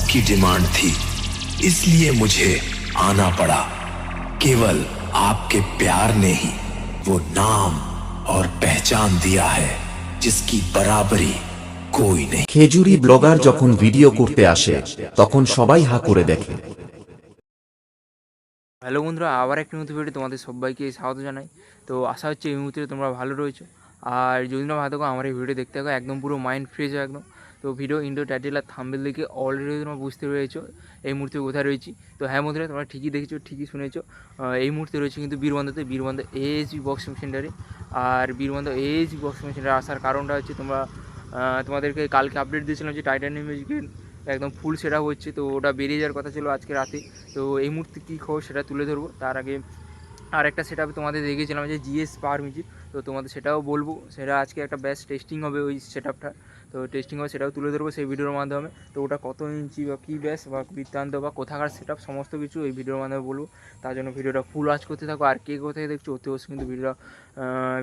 आपकी डिमांड थी, इसलिए मुझे आना पड़ा। केवल आपके प्यार ने ही वो नाम और पहचान दिया है जिसकी बराबरी कोई नहीं। খেজুরি ব্লগার যখন ভিডিও করতে আসে তখন সবাই হা করে দেখে। হ্যালো বন্ধুরা, আবার একটি নতুন ভিডিও তোমাদের সবাইকে স্বাগত জানাই। তো আশা হচ্ছে এই মুহূর্তে তোমরা ভালো রয়েছো, আর যদি না ভালো থাকো আমার এই ভিডিও দেখতে থাকো, একদম পুরো মাইন্ড ফ্রেশ হয় একদম। তো ভিডিও ইন্ডো টাইটেল আর থাম্বনেল দেখে অলরেডি তোমরা বুঝতে পেরেছো এই মুহূর্তে কোথায় রয়েছি। তো হ্যাঁ বন্ধুরা, তোমরা ঠিকই দেখেছো, ঠিকই শুনেছো, এই মুহূর্তে রয়েছে কিন্তু বীরবন্ধাতে, বীরবন্ধা এএসবি বক্সিং সেন্টারে। আর বীরবন্ধা এএসবি বক্সিং সেন্টারে আসার কারণটা হচ্ছে তোমাদেরকে কালকে আপডেট দিয়েছিলাম যে টাইটানিয়াম মিউজিকের একদম ফুল সেট আপ হচ্ছে, তো ওটা বেরিয়ে যাওয়ার কথা ছিল আজকে রাতে। তো এই মুহূর্তে কী খবর সেটা তুলে ধরবো, তার আগে আর একটা সেট আপে তোমাদের দেখিয়েছিলাম যে জিএস পাওয়ার মিউজিক, তো তোমাদের সেটাও বলবো। সেটা আজকে একটা ব্যাস টেস্টিং হবে ওই সেট আপটা, তো টেস্টিং হবে সেটাও তুলে ধরবো সেই ভিডিওর মাধ্যমে। তো ওটা কত ইঞ্চি বা কী ব্যাস বা বৃত্তান্ত বা কোথাকার সেট আপ সমস্ত কিছু এই ভিডিওর মাধ্যমে বলবো। তার জন্য ভিডিওটা ফুল ওয়াচ করতে থাকো, আর কে কোথায় দেখছো অতি অবশ্যই কিন্তু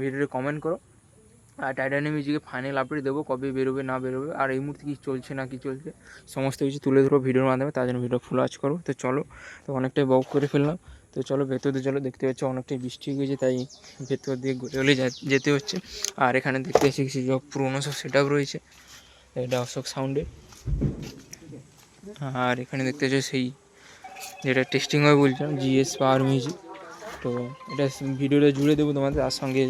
ভিডিওটা কমেন্ট করো। আর টাইটানিয়াম মিউজিকে ফাইনাল আপডেট দেবো কবে বেরোবে না বেরোবে, আর এই মুহূর্তে কী চলছে না কী চলছে সমস্ত কিছু তুলে ধরো ভিডিওর মাধ্যমে। তার জন্য ভিডিও ফুল ওয়াচ করো। তো চলো, তো অনেকটাই বক করে ফেললাম, তো চলো ভেতর দিয়ে চলো। দেখতে পাচ্ছ অনেকটাই বৃষ্টি হয়ে গেছে, তাই ভেতর দিয়ে গলে যেতে হচ্ছে। আর এখানে দেখতে পাচ্ছি কিছু পুরোনো সব সেট আপ রয়েছে, এটা অশোক সাউন্ডে। আর এখানে দেখতে পাচ্ছ সেই যেটা টেস্টিং হয় বলছিলাম, জিএস পাওয়ার মিউজিক। তো এটা ভিডিওটা জুড়ে দেবো তোমাদের, তার সঙ্গে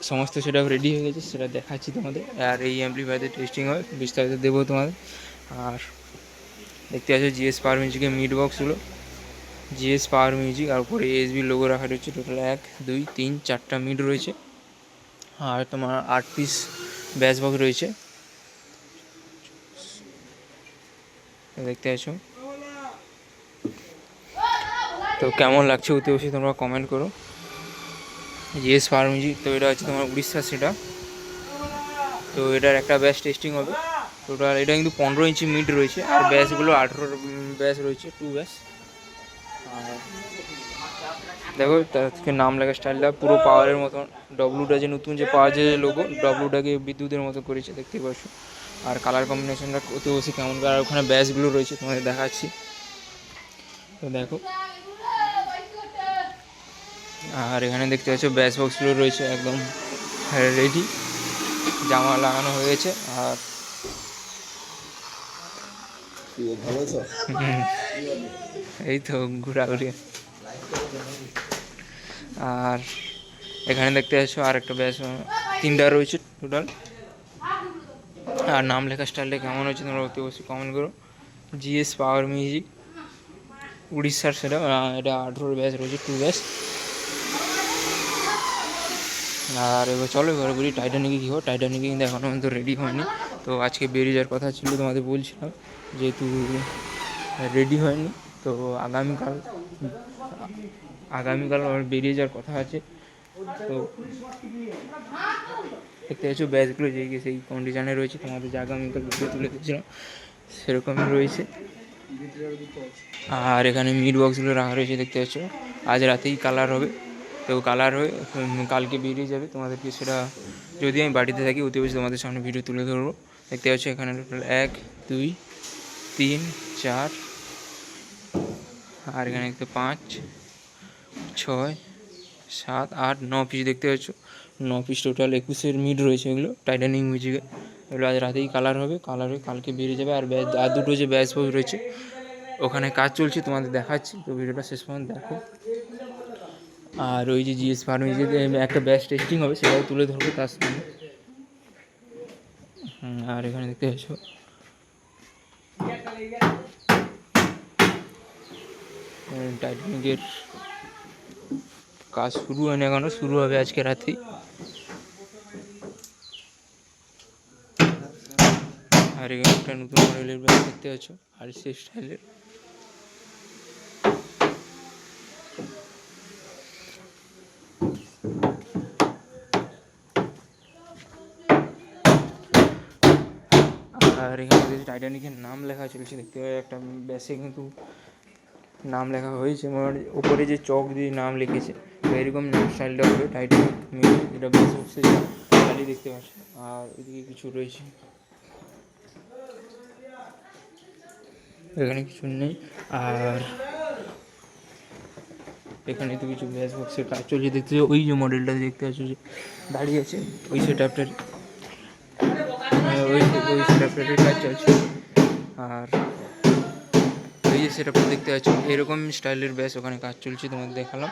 সমস্ত সেটা রেডি হয়ে গেছে সেটা দেখাচ্ছি তোমাদের। আর এই অ্যাম্পলিফায়ারতে টেস্টিং হয় বিস্তারিত দেবো তোমাদের। আর দেখতে পাচ্ছ জিএস পাওয়ার মিউজিকের মিড বক্সগুলো, জিএস পাওয়ার মিউজিক, আর উপরে এএসবি লোগো রাখা রয়েছে। টোটাল 1 2 3 4টা মিড রয়েছে, আর তোমার 8 পিস ব্যাস বক্স রয়েছে দেখতে পাচ্ছ। তো কেমন লাগছে অতি অবশ্যই তোমরা কমেন্ট করো। জিএস পাওয়ার মিউজিক, তো এটা হচ্ছে তোমার উড়িষ্যার সেটা। তো এটার একটা ব্যাস টেস্টিং হবে টোটাল। এটা কিন্তু 15 ইঞ্চি মিড রয়েছে, আর ব্যাসগুলো 18 ব্যাস রয়েছে, 2 ব্যাস। আর দেখো তাকে নাম লেখা স্টাইলটা পুরো পাওয়ারের মতন, ডব্লুটা যে নতুন যে পাওয়ার যে লোগো, ডব্লুটাকে বিদ্যুতের মতো করেছে দেখতে পাচ্ছ। আর কালার কম্বিনেশনটা অতি অবশ্যই কেমন, আর ওখানে ব্যাসগুলো রয়েছে তোমাদের দেখাচ্ছি, তো দেখো। আর এখানে দেখতে পাচ্ছ ব্যাস বক্সগুলো রয়েছে একদম রেডি, জামা লাগানো হয়েছে। আর এই তো ঘোরাঘুরি। আর এখানে দেখতে পাচ্ছ আর একটা ব্যাস, 3টা রয়েছে টোটাল। আর নাম লেখা স্টাইলটা কেমন হয়েছে তোমরা অতি অবশ্যই কমেন্ট করো। জিএস পাওয়ার মিউজিক উড়িষ্যার সেটা, এটা 18 ব্যাস রয়েছে, 2 ব্যাস। আর এবার চলো এবার বলি টাইটানিকে কী হবে। টাইটানিকে কিন্তু এখনও পর্যন্ত রেডি হয়নি, তো আজকে বেরিয়ে যাওয়ার কথা ছিল তোমাদের বলছিলাম, যেহেতু রেডি হয়নি তো আগামীকাল বেরিয়ে যাওয়ার কথা আছে। তো দেখতে পাচ্ছ ব্যাচগুলো যে সেই কন্ডিশনে রয়েছে, তোমাদের যে আগামীকাল ভিডিও তুলে দিয়েছিলাম সেরকমই রয়েছে। আর এখানে মিড বক্সগুলো রাখা রয়েছে দেখতে পাচ্ছ, আজ রাতেই কালার হবে। তো কালার হয়ে কালকে বেরিয়ে যাবে, তোমাদেরকে সেটা যদি আমি বাড়িতে থাকি অতি অবশ্যই তোমাদের সামনে ভিডিও তুলে ধরবো। দেখতে পাচ্ছ এখানে টোটাল 1 2 3 4, আর এখানে দেখতে 5 6 7 8 9 পিস দেখতে পাচ্ছ, 9 পিস টোটাল 21 মিড রয়েছে এগুলো টাইটানিক মিউজিকে। এগুলো আজ রাতেই কালার হবে, কালার হয়ে কালকে বেরিয়ে যাবে। আর আর দুটো যে ব্যাস বক্স রয়েছে ওখানে কাজ চলছে তোমাদের দেখাচ্ছি, তো ভিডিওটা শেষ পর্যন্ত দেখো। আর ওই যে জিএস ফার্মেসিতে একটা ব্যাচ টেস্টিং হবে সেটাও তুলে ধরবো তার সঙ্গে। আর এখানে দেখতে পাচ্ছ টাইটানিকের কাজ শুরু হয়নি এখনো, শুরু হবে আজকে রাতেই। আর এখানে একটা নতুন মডেলের ব্যাগ দেখতে পাচ্ছ আর সে স্টাইলের। আর এখানে টাইটানিকের নাম লেখা চলছে দেখতে পাই, একটা ব্যাসে কিন্তু নাম লেখা হয়েছে, মানে ওপরে যে চক দিয়ে নাম লিখেছে, তো এরকম নাম স্টাইলটা হবে টাইটানিক মিউজিক। এটা ব্যাস হচ্ছে খালি দেখতে পাচ্ছ। আর ওইদিকে কিছু রয়েছে, এখানে কিছু নেই। আর এখানে তো কিছু গ্যাস বক্সের কাজ চলছে, দেখতে ওই যে মডেলটা দেখতে পাচ্ছ যে দাঁড়িয়ে আছে, ওই সেট আপটার ওই সেট আপটার কাজ চলছে। আর এই যে সেট আপটা দেখতে পাচ্ছ এরকম স্টাইলের ব্যাস ওখানে কাজ চলছে, তোমাদের দেখালাম।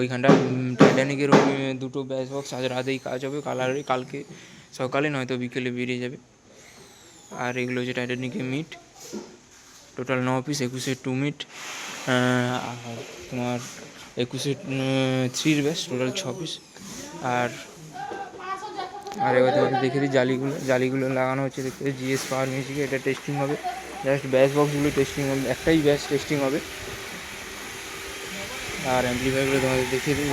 ওইখানটা টাইটানিকের দুটো ব্যাস বক্স আজ রাতেই কাজ হবে, কালকে সকালে নয়তো বিকেলে বেরিয়ে যাবে। আর এগুলো হচ্ছে টাইটানিকের মিট, টোটাল 9 পিস, 21-এর 2 মিট, আর তোমার 21-এর 3 ব্যাস, টোটাল 6 পিস। আর এবার তোমাদের দেখে দিই জালিগুলো লাগানো হচ্ছে, দেখতে জিএস পাওয়ার মিউজিকে। এটা টেস্টিং হবে, জাস্ট ব্যাস বক্সগুলো টেস্টিং হবে, একটাই ব্যাস টেস্টিং হবে। আর অ্যাম্প্লিফায়ারগুলো তোমাদের দেখিয়ে দিই,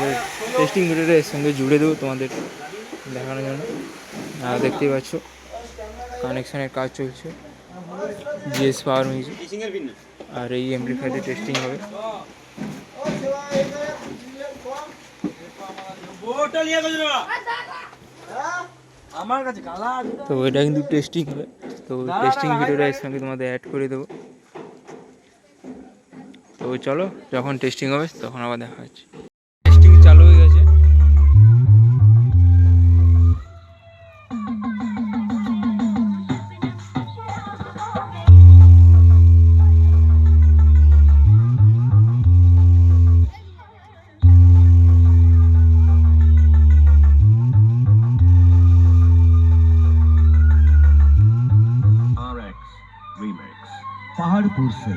টেস্টিং ভিডিওটা এর সঙ্গে জুড়ে দেবো তোমাদের দেখানোর জন্য। আর দেখতেই পাচ্ছ কানেকশানের কাজ চলছে, জিএস পাওয়ার মিউজিক। আর এই অ্যাম্প্লিফায়ারটা টেস্টিং হবে। তো এটা কিন্তু টেস্টিং হবে, তো টেস্টিং ভিডিওটা এর সঙ্গে তোমাদের অ্যাড করে দেবো। তো চলো, যখন টেস্টিং হবে তখন আবার দেখা হচ্ছে। টেস্টিং চালু হয়ে গেছে। पहाड़पुर से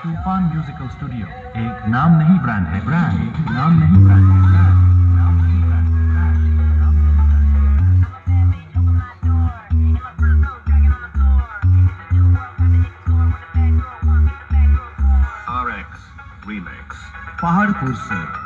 तूफान म्यूजिकल स्टूडियो एक नाम नहीं ब्रांड है, ब्रांड एक नाम नहीं ब्रांड है, ब्रांड नाम नहीं ब्रांड है, ब्रांड नाम नहीं ब्रांड है। पहाड़पुर से।